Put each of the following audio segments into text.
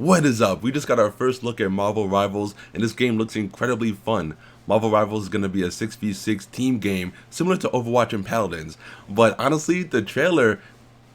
What is up? We just got our first look at Marvel Rivals, and this game looks incredibly fun. Marvel Rivals is going to be a 6v6 team game, similar to Overwatch and Paladins. But honestly, the trailer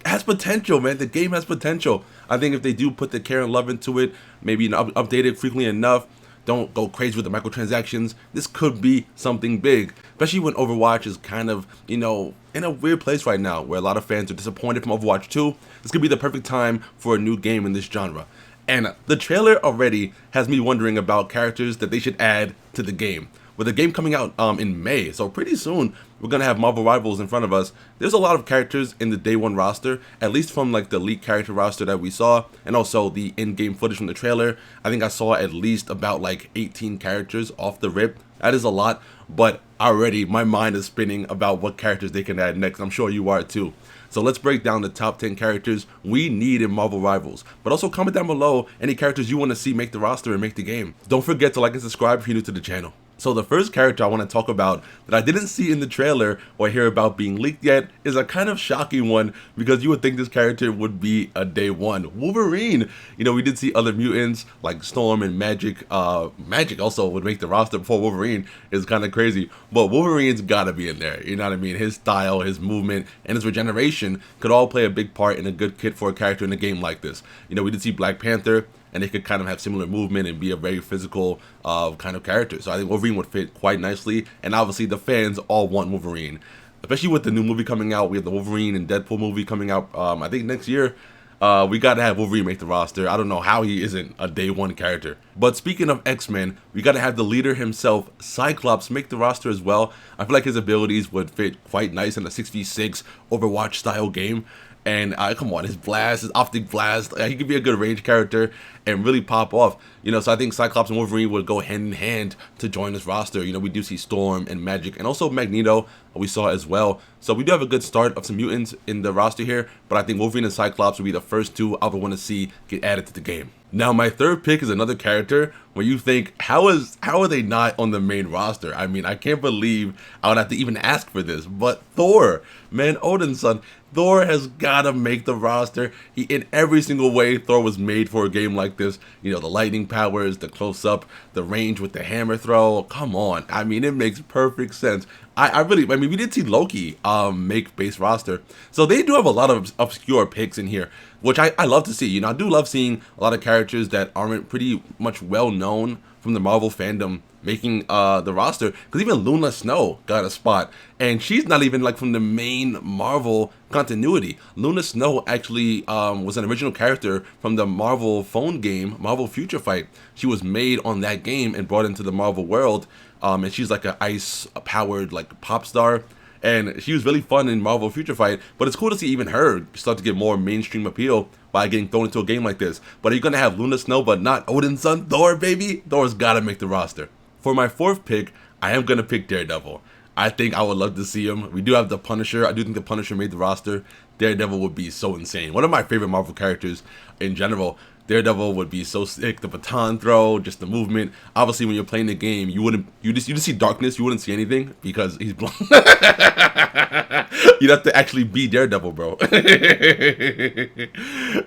has potential, man. The game has potential. I think if they do put the care and love into it, maybe update it frequently enough, don't go crazy with the microtransactions, this could be something big. Especially when Overwatch is kind of, in a weird place right now, where a lot of fans are disappointed from Overwatch 2. This could be the perfect time for a new game in this genre. And the trailer already has me wondering about characters that they should add to the game. With the game coming out in May, so pretty soon we're gonna have Marvel Rivals in front of us. There's a lot of characters in the day one roster, at least from like the leaked character roster that we saw, and also the in-game footage from the trailer. I think I saw at least about like 18 characters off the rip. That is a lot, but already my mind is spinning about what characters they can add next. I'm sure you are too. So let's break down the top 10 characters we need in Marvel Rivals. But also comment down below any characters you want to see make the roster and make the game. Don't forget to like and subscribe if you're new to the channel. So the first character I want to talk about that I didn't see in the trailer or hear about being leaked yet is a kind of shocking one, because you would think this character would be a day one. Wolverine! We did see other mutants like Storm and Magic. Magic also would make the roster before Wolverine. Is kind of crazy. But Wolverine's gotta be in there, you know what I mean? His style, his movement, and his regeneration could all play a big part in a good kit for a character in a game like this. We did see Black Panther, and they could kind of have similar movement and be a very physical kind of character. So I think Wolverine would fit quite nicely, and obviously the fans all want Wolverine. Especially with the new movie coming out. We have the Wolverine and Deadpool movie coming out, I think next year. We gotta have Wolverine make the roster. I don't know how he isn't a day one character. But speaking of X-Men, we gotta have the leader himself, Cyclops, make the roster as well. I feel like his abilities would fit quite nice in a 6v6 Overwatch style game. And come on, his blast, his optic blast, he could be a good range character and really pop off. So I think Cyclops and Wolverine would go hand in hand to join this roster. We do see Storm and Magic, and also Magneto we saw as well. So we do have a good start of some mutants in the roster here, but I think Wolverine and Cyclops would be the first two I would want to see get added to the game. Now my third pick is another character where you think, how are they not on the main roster? I mean, I can't believe I would have to even ask for this, but Thor, man, Odin's son. Thor has gotta make the roster. In every single way, Thor was made for a game like this. The lightning powers, the close-up, the range with the hammer throw. Come on. I mean, it makes perfect sense. I mean, we did see Loki make base roster. So they do have a lot of obscure picks in here, which I love to see. I do love seeing a lot of characters that aren't pretty much well known from the Marvel fandom making the roster, because even Luna Snow got a spot, and she's not even like from the main Marvel continuity. Luna Snow actually was an original character from the Marvel phone game, Marvel Future Fight. She was made on that game and brought into the Marvel world, and she's like an ice-powered like pop star. And she was really fun in Marvel Future Fight, but it's cool to see even her start to get more mainstream appeal by getting thrown into a game like this. But are you going to have Luna Snow but not Odin's son, Thor, baby? Thor's got to make the roster. For my fourth pick, I am going to pick Daredevil. I think I would love to see him. We do have the Punisher. I do think the Punisher made the roster. Daredevil would be so insane. One of my favorite Marvel characters in general. Daredevil would be so sick. The baton throw, just the movement. Obviously, when you're playing the game, you just see darkness. You wouldn't see anything because he's blind. You'd have to actually be Daredevil, bro.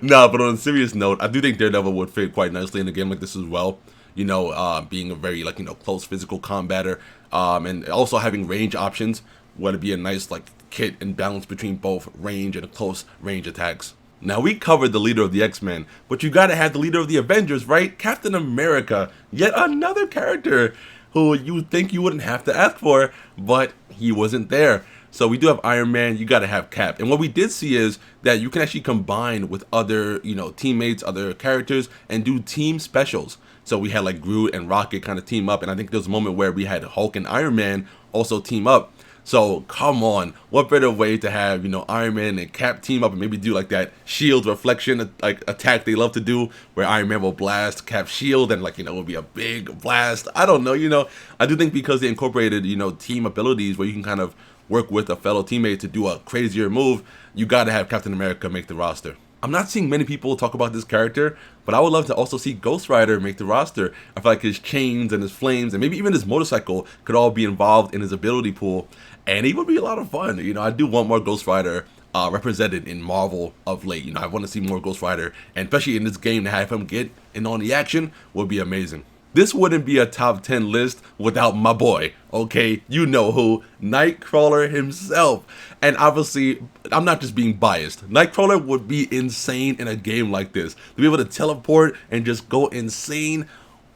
Nah, but on a serious note, I do think Daredevil would fit quite nicely in a game like this as well. Being a very close physical combatter, and also having range options would be a nice kit and balance between both range and close range attacks. Now, we covered the leader of the X-Men, but you gotta have the leader of the Avengers, right? Captain America, yet another character who you think you wouldn't have to ask for, but he wasn't there. So we do have Iron Man, you gotta have Cap. And what we did see is that you can actually combine with other, teammates, other characters, and do team specials. So we had Groot and Rocket kind of team up, and I think there was a moment where we had Hulk and Iron Man also team up. So come on, what better way to have Iron Man and Cap team up and maybe do that shield reflection attack they love to do, where Iron Man will blast Cap's shield and it will be a big blast. I don't know, I do think because they incorporated team abilities where you can kind of work with a fellow teammate to do a crazier move, you gotta have Captain America make the roster. I'm not seeing many people talk about this character, but I would love to also see Ghost Rider make the roster. I feel like his chains and his flames and maybe even his motorcycle could all be involved in his ability pool, and it would be a lot of fun. I do want more Ghost Rider represented in Marvel of late. I want to see more Ghost Rider, and especially in this game, to have him get in on the action would be amazing. This wouldn't be a top 10 list without my boy, okay? You know who, Nightcrawler himself. And obviously, I'm not just being biased. Nightcrawler would be insane in a game like this. To be able to teleport and just go insane,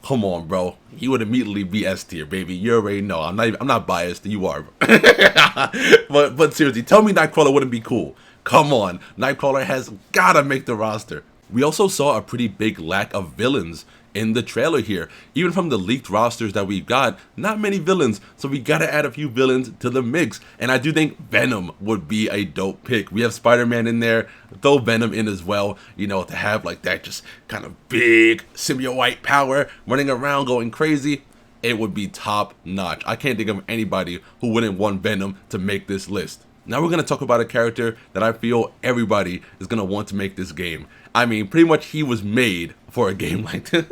come on, bro. He would immediately be S tier, baby. You already know. I'm not biased. You are. but seriously, tell me Nightcrawler wouldn't be cool. Come on. Nightcrawler has gotta make the roster. We also saw a pretty big lack of villains in the trailer here. Even from the leaked rosters that we got, not many villains, so we gotta add a few villains to the mix. And I do think Venom would be a dope pick. We have Spider-Man in there, throw Venom in as well, to have like that just kind of big symbiote power running around going crazy. It would be top notch. I can't think of anybody who wouldn't want Venom to make this list. Now we're going to talk about a character that I feel everybody is going to want to make this game. I mean, pretty much he was made for a game like this.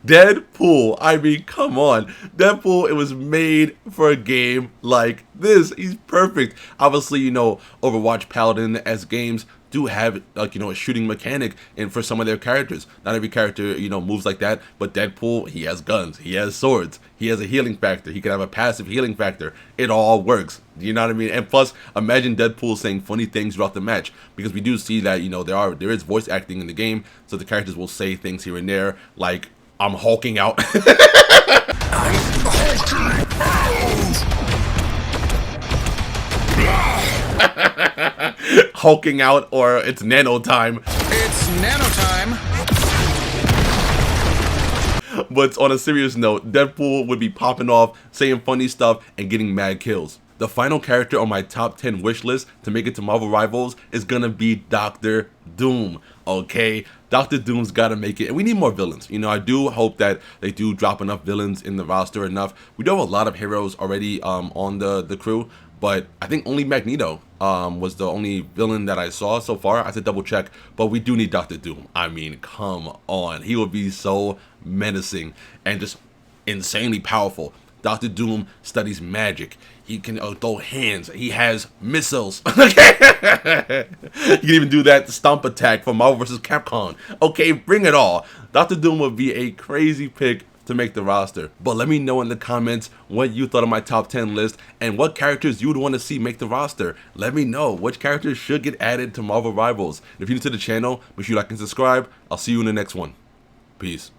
Deadpool. I mean, come on. Deadpool, it was made for a game like this. He's perfect. Obviously, Overwatch Paladin as games do have a shooting mechanic and for some of their characters. Not every character moves like that, but Deadpool, he has guns, he has swords, he has a healing factor, he can have a passive healing factor. It all works. You know what I mean? And plus, imagine Deadpool saying funny things throughout the match, because we do see that there is voice acting in the game, so the characters will say things here and there like, I'm hulking out. I'm hulking out. Hulking out, or it's nano time. It's nano time. But on a serious note, Deadpool would be popping off, saying funny stuff, and getting mad kills. The final character on my top 10 wish list to make it to Marvel Rivals is gonna be Doctor Doom, okay? Doctor Doom's gotta make it, and we need more villains. I do hope that they do drop enough villains in the roster enough. We do have a lot of heroes already on the crew, but I think only Magneto was the only villain that I saw so far. I have to double check, but we do need Doctor Doom. I mean, come on. He would be so menacing and just insanely powerful. Doctor Doom studies magic. He can throw hands. He has missiles. He can even do that stomp attack from Marvel vs. Capcom. Okay, bring it all. Doctor Doom would be a crazy pick to make the roster. But let me know in the comments what you thought of my top 10 list and what characters you would want to see make the roster. Let me know which characters should get added to Marvel Rivals. If you're new to the channel, make sure you like and subscribe. I'll see you in the next one. Peace.